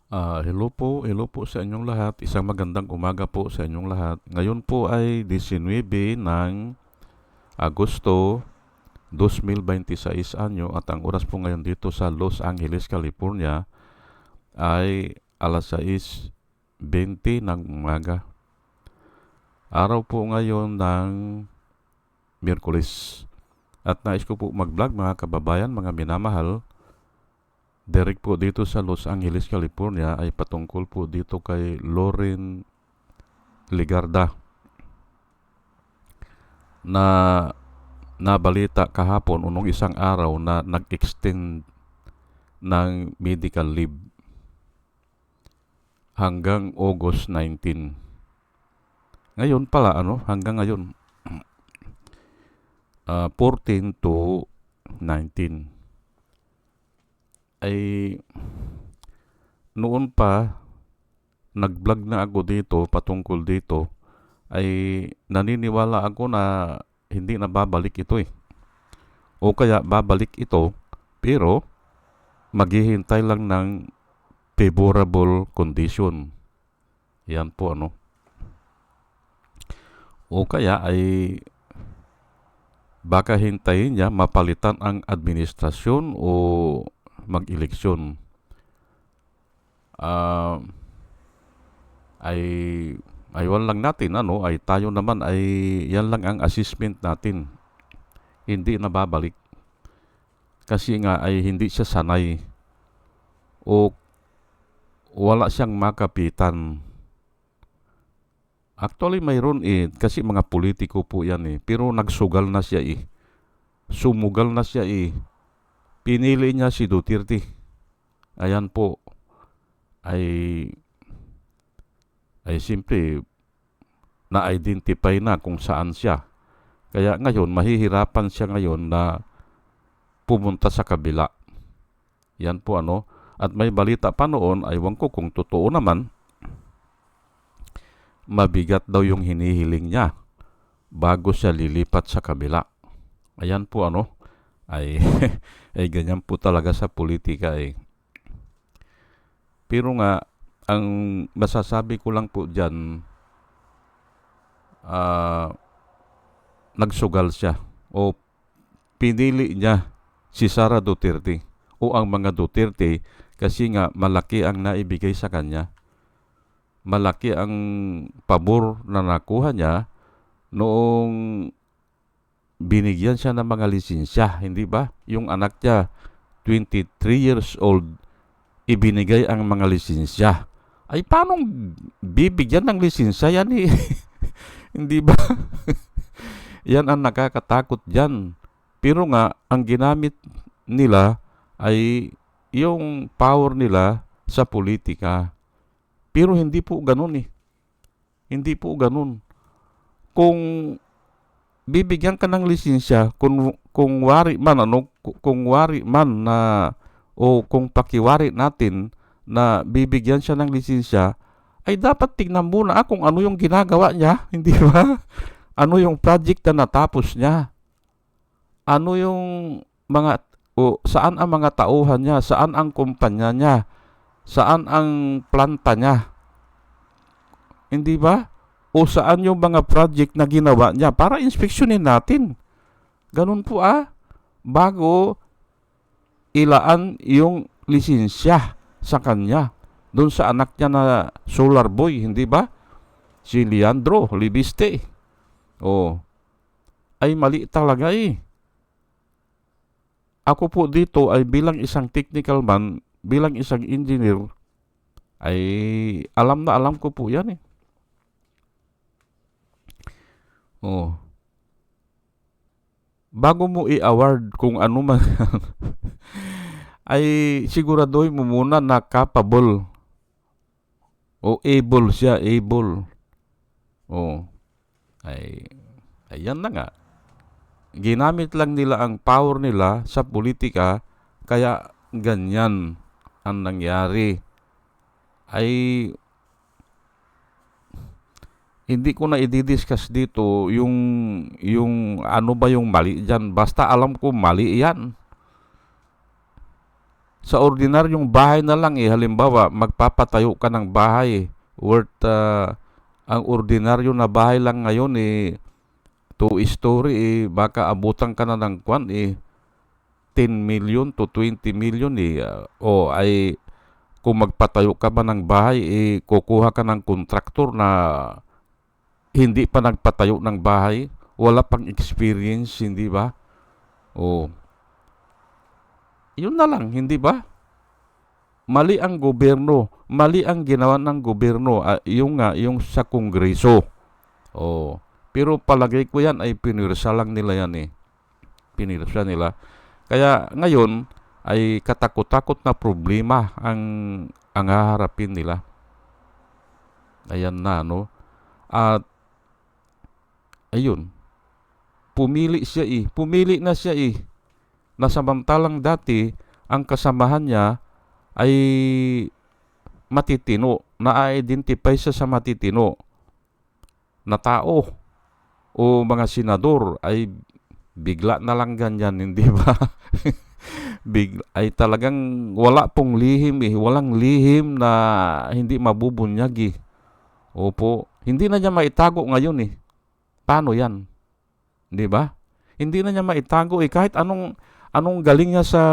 Hello po sa inyong lahat. Isang magandang umaga po sa inyong lahat. Ngayon po ay 19 ng Agosto 2026 anyo at ang oras po ngayon dito sa Los Angeles, California ay alas 6:20 ng umaga. Araw po ngayon ng Miyerkules. At nais ko po mag-vlog mga kababayan, mga minamahal. Direct po dito sa Los Angeles, California ay patungkol po dito kay Loren Legarda na nabalita kahapon unong isang araw na nag-extend ng medical leave hanggang August 19. Ngayon pala hanggang ngayon 14 to 19 ay noon pa nag-vlog na ako dito patungkol dito ay naniniwala ako na hindi na babalik ito o kaya babalik ito pero maghihintay lang ng favorable condition. Yan po o kaya ay baka hintayin niya mapalitan ang administrasyon o mag-eleksyon. Ay aywan lang natin ay tayo naman ay yan lang ang assessment natin. Hindi na babalik kasi nga ay hindi siya sanay o wala siyang makapitan. Actually mayroon kasi mga politiko po yan pero nagsugal na siya sumugal na siya pinili niya si Duterte. Ayan po ay simple na-identify na kung saan siya. Kaya ngayon mahihirapan siya ngayon na pumunta sa kabila. Yan po at may balita pa noon, aywan ko kung totoo naman, mabigat daw yung hinihiling niya bago siya lilipat sa kabila. Ayan po ay ay ganyan po talaga sa politika Pero nga ang masasabi ko lang po diyan nagsugal siya o pinili niya si Sara Duterte o ang mga Duterte kasi nga malaki ang naibigay sa kanya. Malaki ang pabor na nakuha niya noong binigyan siya ng mga lisensya, hindi ba? Yung anak niya, 23 years old, ibinigay ang mga lisensya. Ay, paano bibigyan ng lisensya yan Hindi ba? Yan ang nakakatakot dyan. Pero nga, ang ginamit nila ay yung power nila sa politika. Pero hindi po ganun Hindi po ganun. Kung bibigyan ka ng lisensya kung wari man kung wari man na o kung pakiwari natin na bibigyan siya ng lisensya ay dapat tingnan muna kung ano yung ginagawa niya, hindi ba? Ano yung project na natapos niya? Ano yung saan ang mga tauhan niya, saan ang kumpanya niya, saan ang planta niya? Hindi ba? O saan yung mga project na ginawa niya para inspeksyonin natin. Ganun po bago ilaan yung lisensya sa kanya. Doon sa anak niya na solar boy, hindi ba? Si Leandro Libiste. Ay mali talaga Ako po dito ay bilang isang technical man, bilang isang engineer, ay alam na alam ko po yan Bago mo i-award kung ano man ay siguraduhin mo muna na capable o able siya, able. Ayan na nga. Ginamit lang nila ang power nila sa politika kaya ganyan ang nangyari. Ay hindi ko na i-discuss dito yung ano ba yung mali diyan. Basta alam ko mali yan. Sa ordinaryong bahay na lang halimbawa, magpapatayo ka ng bahay worth, ang ordinaryo na bahay lang ngayon 2 story baka abutan ka na ng 10 million to 20 million ay kung magpatayo ka ba ng bahay kukuha ka ng kontraktor na hindi pa nagpatayo ng bahay, wala pang experience, hindi ba? O yun na lang, hindi ba? Mali ang gobyerno, mali ang ginawa ng gobyerno, yung sa Kongreso. Pero palagay ko yan ay pinirsa lang nila yan Pinirsa nila. Kaya ngayon ay katakot-takot na problema ang haharapin nila. Ayan na, no? At ayun, pumili na siya na samantalang dati ang kasamahan niya ay matitino, na-identify siya sa matitino na tao o mga senador ay bigla na lang ganyan, hindi ba? Ay talagang wala pong lihim walang lihim na hindi mabubunyag Opo, hindi na niya maitago ngayon Paano yan? Di ba? Hindi na niya maitago kahit anong galing niya sa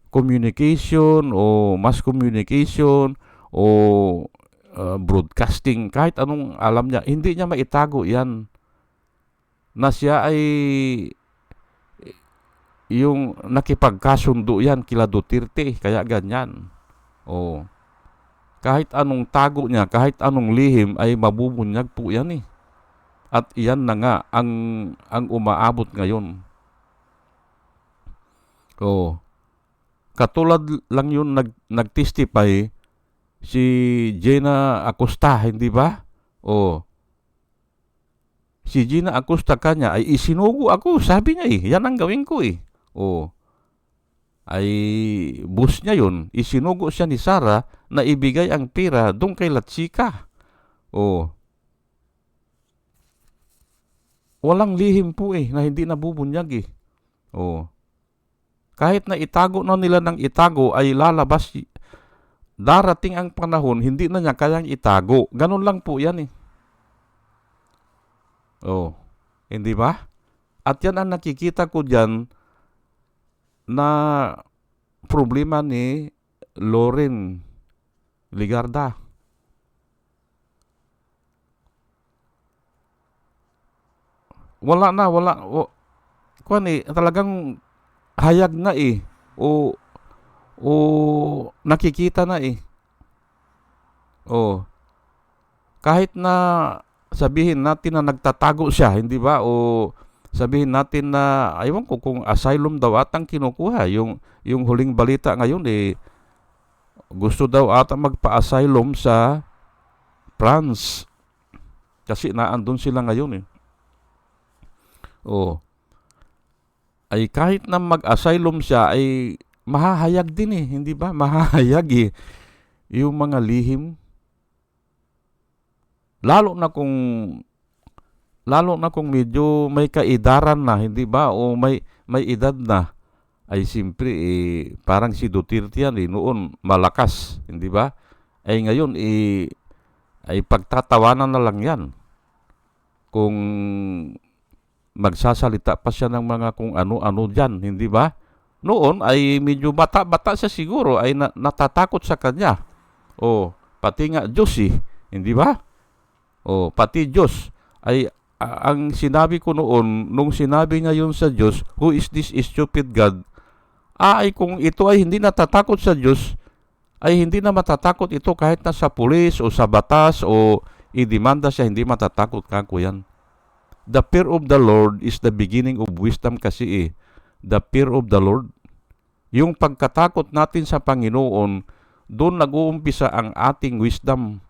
communication o mass communication o broadcasting, kahit anong alam niya, hindi niya maitago yan na siya ay yung nakipagkasundo yan kila Duterte, kaya ganyan. Kahit anong tago niya, kahit anong lihim ay mabubunyag po yan At iyan na nga ang umaabot ngayon. Katulad lang yun nag-testify si Gina Acosta, hindi ba? Si Gina Acosta kanya ay isinugo ako, sabi niya yan ang gawin ko ay boss niya yun, isinugo siya ni Sara na ibigay ang pera doon kay Latsika. Walang lihim po na hindi nabubunyag Kahit na itago na nila ng itago ay lalabas. Darating ang panahon, hindi na niya kayang itago. Ganun lang po yan Hindi ba? At yan ang nakikita ko dyan na problema ni Loren Legarda. Wala talagang hayag na o nakikita na kahit na sabihin natin na nagtatago siya, hindi ba? O sabihin natin na aywan ko kung asylum daw atang kinukuha, yung huling balita ngayon gusto daw ata magpa-asylum sa France kasi naandun sila ngayon ay kahit na mag-asylum siya ay mahahayag din hindi ba? Mahahayag yung mga lihim. Lalo na kung medyo may kaedaran na, hindi ba? O may edad na. Ay simpre parang si Duterte yan noon malakas, hindi ba? Ay ngayon ay pagtatawanan na lang yan. Kung magsasalita pa siya ng mga kung ano-ano dyan, hindi ba? Noon ay medyo bata-bata siya siguro, ay natatakot sa kanya. Pati nga Diyos hindi ba? Pati Diyos ay ang sinabi ko noon, nung sinabi niya yun sa Diyos, who is this stupid God? Ay kung ito ay hindi natatakot sa Diyos, ay hindi na matatakot ito kahit na sa pulis o sa batas o idemanda siya, hindi matatakot kako yan. The fear of the Lord is the beginning of wisdom kasi The fear of the Lord. Yung pagkatakot natin sa Panginoon, doon nag-uumpisa ang ating wisdom.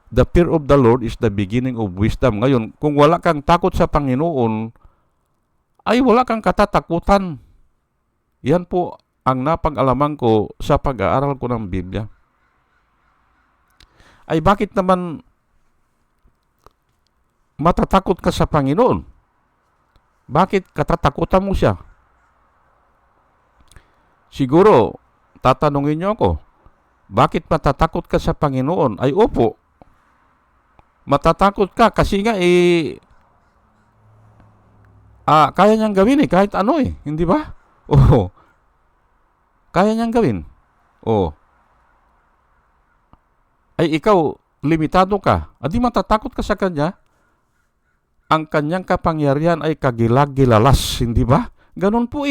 The fear of the Lord is the beginning of wisdom. Ngayon, kung wala kang takot sa Panginoon, ay wala kang katatakutan. Yan po ang napag-alaman ko sa pag-aaral ko ng Biblia. Ay bakit naman matatakot ka sa Panginoon? Bakit katatakutan mo siya? Siguro, tatanungin niyo ako, bakit matatakot ka sa Panginoon? Ay opo, matatakot ka kasi nga kaya niyang gawin kahit ano hindi ba? Oo, kaya niyang gawin. Oo, ay ikaw, limitado ka. Adi matatakot ka sa Kanya? Ang Kanyang kapangyarihan ay kagilag-gilalas, hindi ba? Ganun po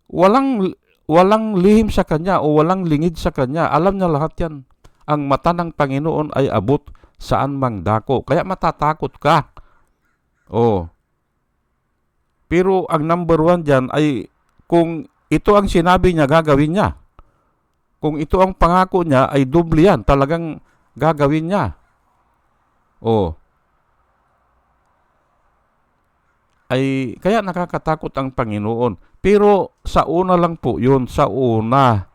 Walang lihim sa Kanya o walang lingid sa Kanya. Alam niya lahat yan. Ang mata ng Panginoon ay abot saan mang dako. Kaya matatakot ka. Oh. Pero ang number one dyan ay kung ito ang sinabi niya, gagawin niya. Kung ito ang pangako niya, ay doble yan. Talagang gagawin niya. Oh. Ay kaya nakakatakot ang Panginoon. Pero sa una lang po yun, sa una.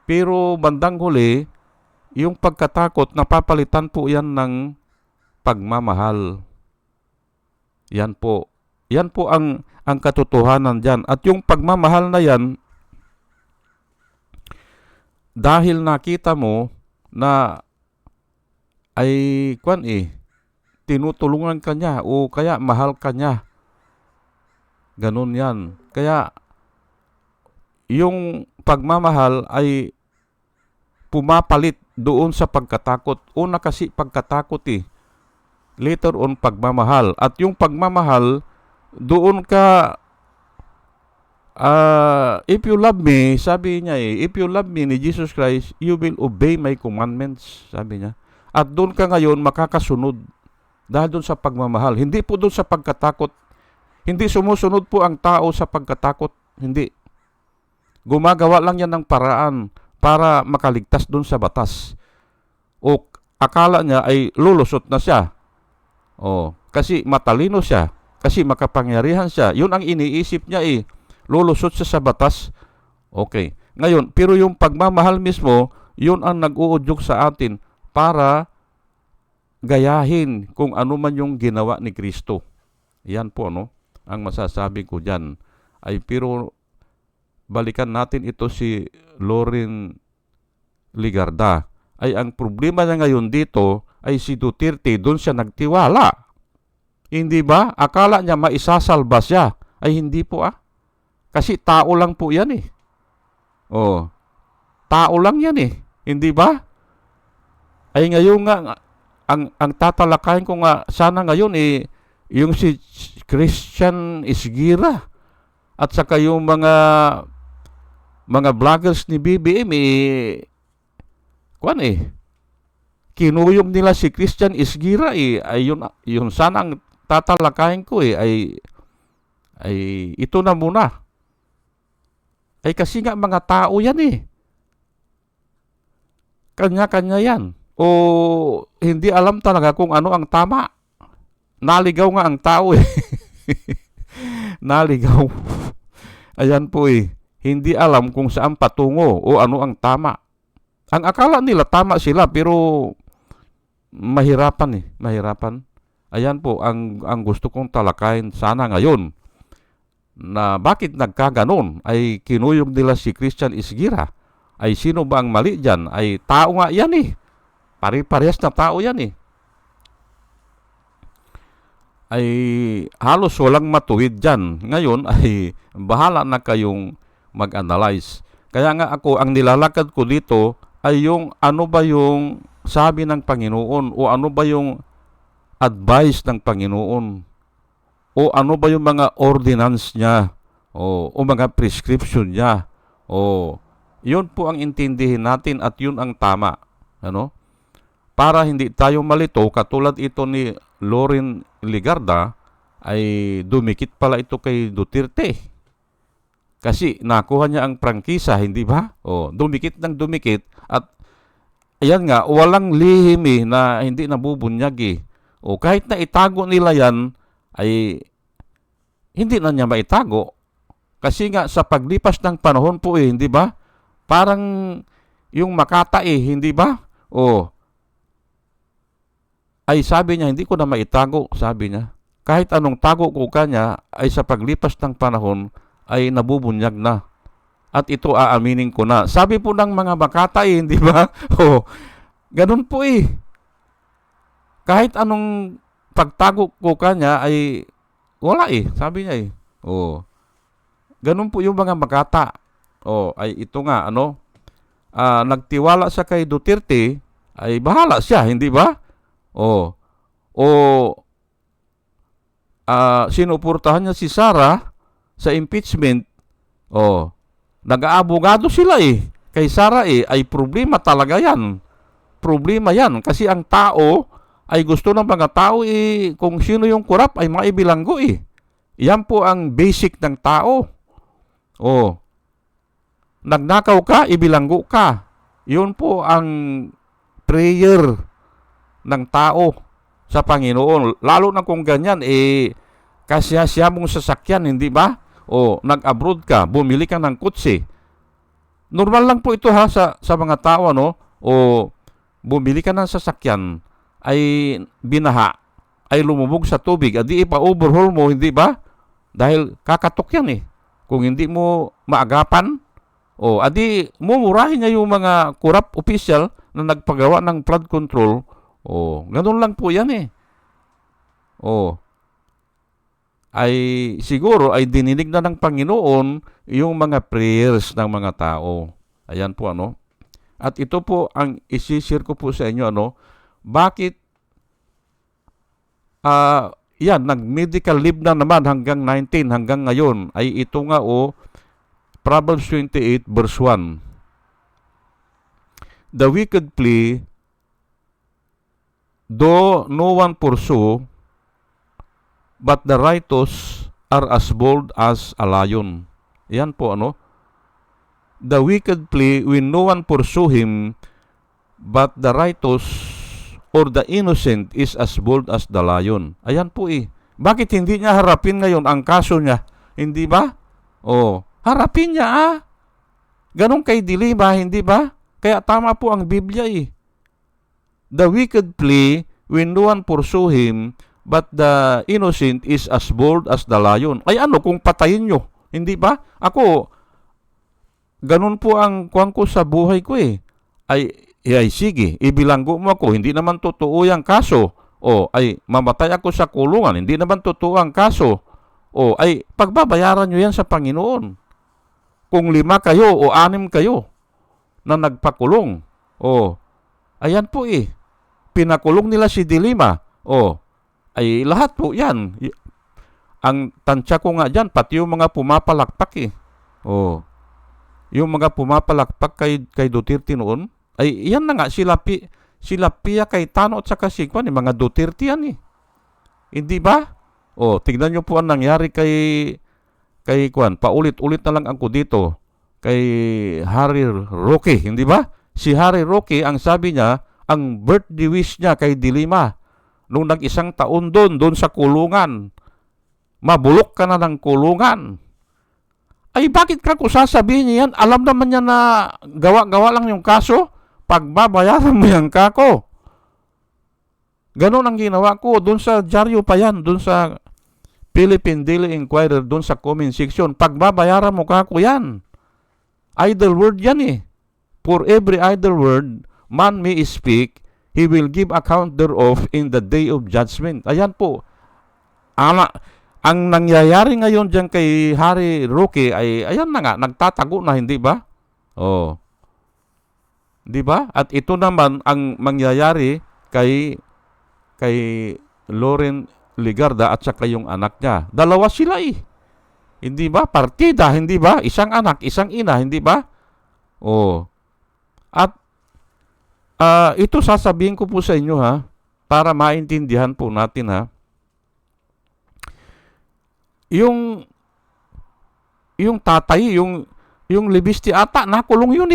Pero bandang huli, yung pagkatakot, napapalitan po yan ng pagmamahal. Yan po. Yan po ang katotohanan dyan. At yung pagmamahal na yan, dahil nakita mo na ay tinutulungan ka niya o kaya mahal ka niya. Ganun yan. Kaya yung pagmamahal ay pumapalit doon sa pagkatakot. Una kasi pagkatakot Later on pagmamahal. At yung pagmamahal, doon ka if you love me, sabi niya if you love me ni Jesus Christ, you will obey my commandments, sabi niya. At doon ka ngayon makakasunod dahil doon sa pagmamahal. Hindi po doon sa pagkatakot. Hindi sumusunod po ang tao sa pagkatakot. Hindi. Gumagawa lang yan ng paraan para makaligtas doon sa batas. O akala niya ay lulusot na siya. Kasi matalino siya. Kasi makapangyarihan siya. Yun ang iniisip niya lulusot siya sa batas. Okay. Ngayon, pero yung pagmamahal mismo, yun ang nag-uudyok sa atin para gayahin kung ano man yung ginawa ni Kristo. Yan po, ang masasabi ko dyan. Pero balikan natin ito si Loren Legarda. Ang problema niya ngayon dito ay si Duterte, doon siya nagtiwala. Hindi ba? Akala niya maisasalba siya. Ay hindi po Kasi tao lang po yan Tao lang yan Hindi ba? Ay ngayon nga, ang tatalakayin ko nga sana ngayon yung si Christian Isgira at saka yung mga vloggers ni BBM kinuyog nila si Christian Isgira ay yun sana ang tatalakayin ko ay ito na muna. Kasi nga mga tao yan Kanya-kanya yan. O hindi alam talaga kung ano ang tama. Naligaw nga ang tao Naligaw. Ayan po Hindi alam kung saan patungo o ano ang tama. Ang akala nila tama sila pero mahirapan Mahirapan. Ayan po ang gusto kong talakayin sana ngayon. Na bakit nagkaganon ay kinuyog nila si Christian Isgira. Ay sino ba ang mali dyan? Ay tao nga yan Pare-parehas na tao yan Ay halos walang matuwid dyan. Ngayon ay bahala na kayong mag-analyze. Kaya nga ako, ang nilalakad ko dito ay yung ano ba yung sabi ng Panginoon o ano ba yung advice ng Panginoon o ano ba yung mga ordinance niya o mga prescription niya. Yun po ang intindihin natin at yun ang tama. Para hindi tayo malito, katulad ito ni Loren Legarda, ay dumikit pala ito kay Duterte. Kasi nakuha niya ang prangkisa, hindi ba? Dumikit ng dumikit at ayan nga, walang lihim na hindi nabubunyag kahit na itago nila yan, ay hindi na niya maitago. Kasi nga sa paglipas ng panahon po hindi ba? Parang yung Makata hindi ba? Ay sabi niya, hindi ko na maitago, sabi niya. Kahit anong tago ko kanya, ay sa paglipas ng panahon, ay nabubunyag na. At ito aaminin ko na. Sabi po ng mga makata di ba? Oh, ganun po Kahit anong pagtago ko kanya ay wala sabi niya Oh, ganun po yung mga makata. Oh, ay ito nga, nagtiwala siya kay Duterte, ay bahala siya, hindi ba? Oh, o sinuportahan niya si Sara sa impeachment. Oh, nag-aabogado sila kay Sara ay problema talaga yan. Problema yan kasi ang tao ay gusto ng mga tao kung sino yung kurap ay maibilanggo Yan po ang basic ng tao. Oh, nagnakaw ka, ibilanggo ka. Yun po ang prayer ng tao sa Panginoon. Lalo na kung ganyan, kasya mong sasakyan, hindi ba? O nag-abroad ka, bumili ka ng kutsi. Normal lang po ito sa mga tao, O bumili ka ng sasakyan, ay binaha, ay lumubog sa tubig, adi ipa-overhaul mo, hindi ba? Dahil kakatok yan Kung hindi mo maagapan, adi mumurahin niya yung mga corrupt official na nagpagawa ng flood control. Ganun lang po yan ay siguro ay dininig na ng Panginoon yung mga prayers ng mga tao. Ayan po At ito po ang isishare ko po sa inyo bakit nag-medical leave na naman hanggang 19 hanggang ngayon ay ito nga Proverbs 28 verse 1. The wicked flee, though no one pursue, but the righteous are as bold as a lion. Yan po The wicked flee when no one pursue him, but the righteous or the innocent is as bold as the lion. Ayan po Bakit hindi niya harapin ngayon ang kaso niya? Hindi ba? Harapin niya Ganon kay dilema, hindi ba? Kaya tama po ang Biblia The wicked flee when no one pursue him, but the innocent is as bold as the lion. Ay kung patayin nyo? Hindi ba? Ako, ganon po ang kuwan ko sa buhay ko Ay sige, ibilanggo mo ako. Hindi naman totoo yung kaso. Ay mamatay ako sa kulungan. Hindi naman totoo ang kaso. Ay pagbabayaran nyo yan sa Panginoon. Kung 5 kayo o 6 kayo na nagpakulong. Ayan po Pinakulong nila si Dilima. Ay lahat po yan. Ang tansya ko nga dyan, pati yung mga pumapalakpak Yung mga pumapalakpak kay Duterte noon, ay yan na nga, sila Pia Cayetano at saka si mga Duterte yan Hindi ba? Tignan nyo po ang nangyari kay paulit-ulit na lang ako dito, kay Harry Roque, hindi ba? Si Harry Roque, ang sabi niya, ang birthday wish niya kay Dilima, nung nag-1 taon doon sa kulungan, mabulok ka na ng kulungan. Ay bakit ka ko sasabihin niya yan? Alam naman niya na gawa-gawa lang yung kaso. Pagbabayaran mo yung kako. Ganon ang ginawa ko. Doon sa dyaryo pa yan. Doon sa Philippine Daily Inquirer. Doon sa comment section. Pagbabayaran mo kako yan. Idle word yan For every idle word man may speak, he will give account thereof in the day of judgment. Ayan po. Ang nangyayari ngayon dyan kay Harry Roque ay, ayan na nga, nagtatago na, hindi ba? Di ba? At ito naman ang mangyayari kay Loren Legarda at saka yung anak niya. Dalawa sila Hindi ba? Partida, hindi ba? Isang anak, isang ina, hindi ba? At ito sasabihin ko po sa inyo para maintindihan po natin Yung tatay, yung Libisti ata, nakulong yun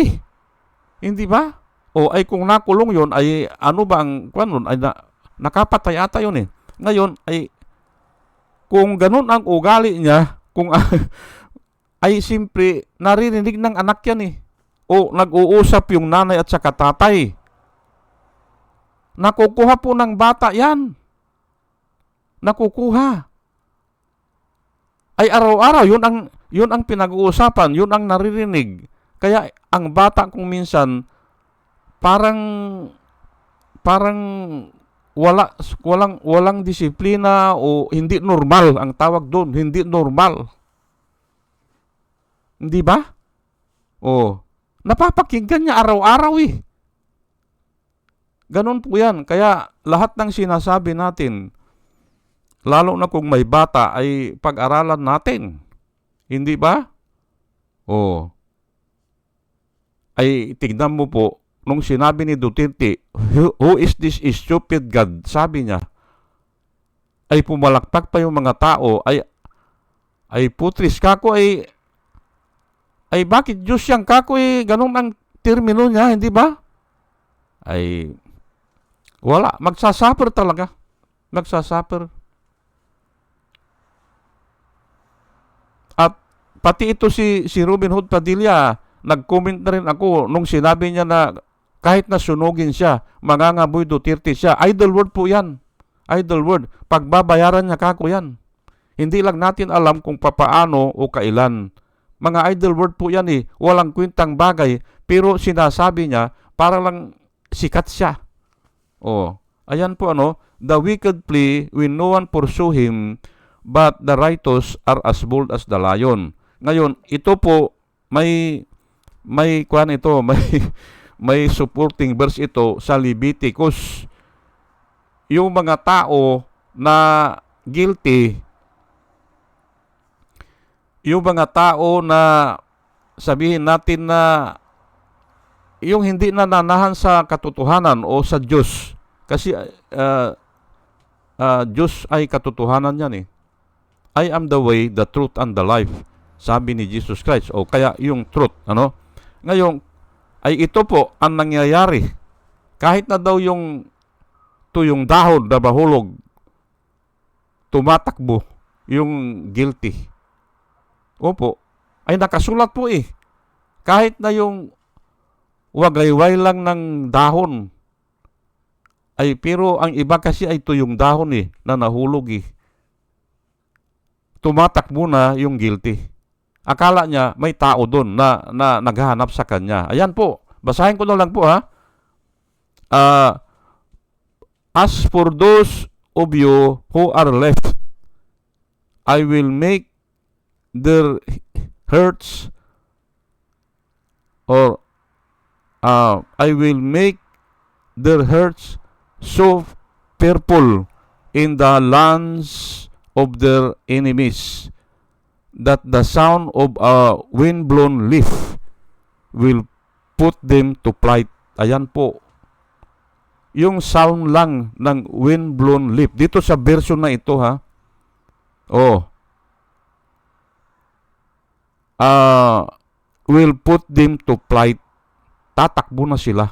Hindi ba? Ay kung nakulong yun, ay ano ba ang kwan ay nakapatay ata yun Ngayon, ay kung ganun ang ugali niya, kung ay simpre naririnig ng anak yan nag-uusap yung nanay at saka tatay. Nakukuha po ng bata yan. Nakukuha. ay araw-araw, yun ang pinag-uusapan, yun ang naririnig. Kaya ang bata kung minsan parang parang walang disiplina o hindi normal ang tawag doon, hindi normal. Hindi ba? Oh, napapakinggan niya araw-araw eh. Ganun po yan. Kaya lahat ng sinasabi natin, lalo na kung may bata, ay pag-aralan natin. Hindi ba? Oh. Ay tignan mo po, nung sinabi ni Duterte, who is this stupid God? Sabi niya, ay pumalakpak pa yung mga tao, ay putris, kako ay bakit Diyos yang kako ganun ang termino niya, hindi ba? Ay wala, magsasuffer talaga. Magsasuffer. At pati ito si Robin Hood Padilla, nag-comment na rin ako nung sinabi niya na kahit na sunugin siya, mangangaboy Duterte siya. Idle word po yan. Idle word. Pagbabayaran niya kako yan. Hindi lang natin alam kung papaano o kailan. Mga idle word po yan eh. Walang kwentang bagay. Pero sinasabi niya, para lang sikat siya. Oh, ayan po ano. The wicked flee when no one pursue him, but the righteous are as bold as the lion. Ngayon, ito po, may kuan ito, may supporting verse ito sa Leviticus. Yung mga tao na guilty, yung mga tao na sabihin natin na yung hindi nananahan sa katotohanan o sa Diyos. Kasi Diyos ay katotohanan yan eh. I am the way, the truth, and the life. Sabi ni Jesus Christ. O kaya yung truth. Ano? Ngayon, ay ito po ang nangyayari. Kahit na daw yung dahon na bahulog, tumatakbo yung guilty. Opo. Ay nakasulat po eh. Kahit na yung wagayway lang ng dahon, ay pero ang iba kasi ay tuyong dahon eh, na nahulog eh. Tumatakbo na yung guilty. Akala niya may tao doon na naghahanap sa kanya. Ayan po, basahin ko na lang po ha. As for those of you who are left, I will make their hurts or I will make their hurts so fearful in the lands of their enemies that the sound of a wind-blown leaf will put them to flight. Ayan po. Yung sound lang ng wind-blown leaf. Dito sa version na ito ha. Will put them to flight. Tatakbo na sila.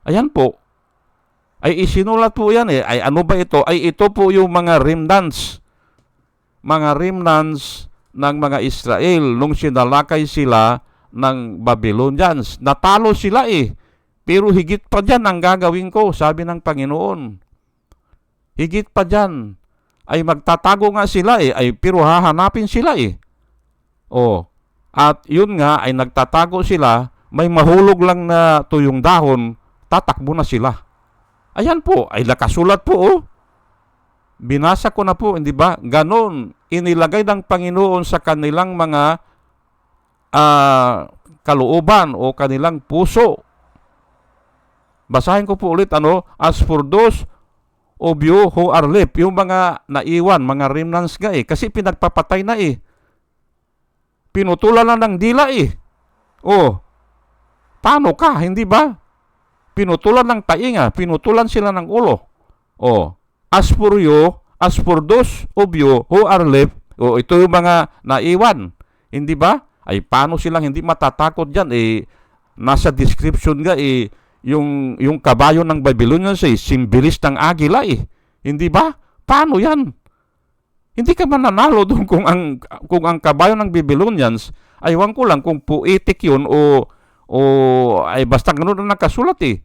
Ayan po. Ay isinulat po yan eh. Ay ano ba ito? Ay ito po yung mga remnants. Mga remnants ng mga Israel nung sinalakay sila ng Babylonians. Natalo sila eh. Pero higit pa dyan ang gagawin ko, sabi ng Panginoon. Higit pa dyan. Ay magtatago nga sila eh. Ay pero hahanapin sila eh. At yun nga ay nagtatago sila, may mahulog lang na tuyong dahon, tatakbo na sila. Ayan po, ay nakasulat po oh. Binasa ko na po, hindi ba? Ganon, inilagay ng Panginoon sa kanilang mga kalooban o kanilang puso. Basahin ko po ulit, as for those of you who are left, yung mga naiwan, mga remnants nga eh, kasi pinagpapatay na eh. Pinutulan na ng dila eh. Paano ka, hindi ba? Pinutulan ng tainga, pinutulan sila ng ulo. As for those of you who are left, ito yung mga naiwan, hindi ba? Ay paano silang hindi matatakot dyan? Nasa description nga yung kabayo ng Babylonians simbilis ng agila eh. Hindi ba? Paano yan? Hindi ka mananalo doon kung ang kabayo ng Babylonians, ay ewan ko lang kung poetic yun o ay basta ganoon na nakasulat eh.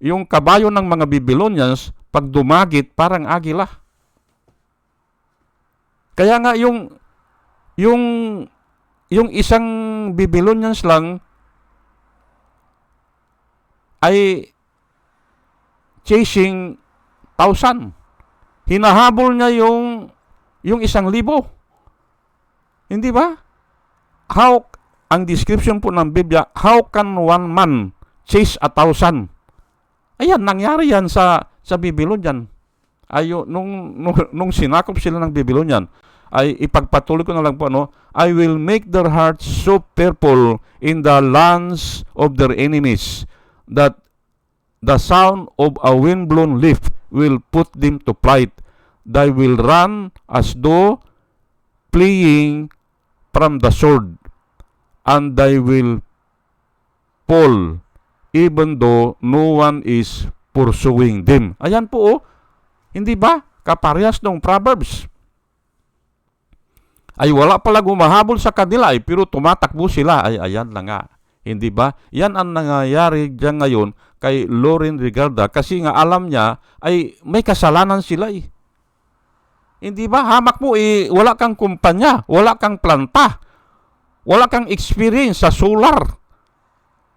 Yung kabayo ng mga Babylonians, pag dumagit, parang agila. Kaya nga yung yung yung isang Babylonians lang ay chasing 1,000. Hinahabol niya yung 1,000. Hindi ba? How, ang description po ng Biblia, how can one man chase 1,000? Ayan, nangyari yan sa Babylonian. Nung sinakop sila ng Babylonian, ay ipagpatuloy ko na lang po, I will make their hearts so fearful in the lands of their enemies that the sound of a windblown leaf will put them to flight. They will run as though fleeing from the sword, and they will fall even though no one is pursuing them. Ayan po, hindi ba? Kaparehas ng Proverbs. Ay wala pala gumahabol sa kanila, pero tumatakbo sila. Ay ayan lang nga. Hindi ba? Yan ang nangyayari diyan ngayon kay Loren Regarda, kasi nga alam niya ay may kasalanan sila . Hindi ba? Hamak mo wala kang kumpanya, wala kang planta, wala kang experience sa solar.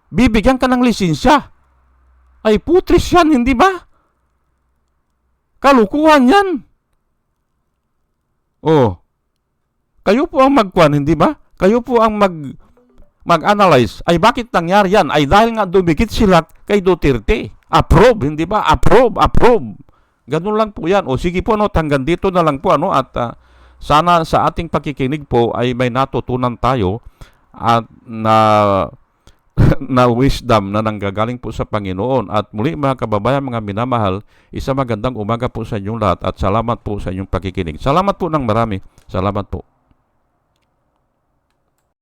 Bibigyan ka ng lisensya. Ay putris yan, hindi ba? Kalukuhan yan. Kayo po ang magkuhan, hindi ba? Kayo po ang mag-analyze. Ay bakit nangyari yan? Ay dahil nga dumikit sila kay Duterte. Approve, hindi ba? Approve. Ganun lang po yan. Sige po, hanggang dito na lang po, at sana sa ating pakikinig po ay may natutunan tayo at na wisdom na nanggagaling po sa Panginoon. At muli mga kababayan, mga minamahal, isang magandang umaga po sa inyong lahat at salamat po sa inyong pakikinig. Salamat po ng marami. Salamat po.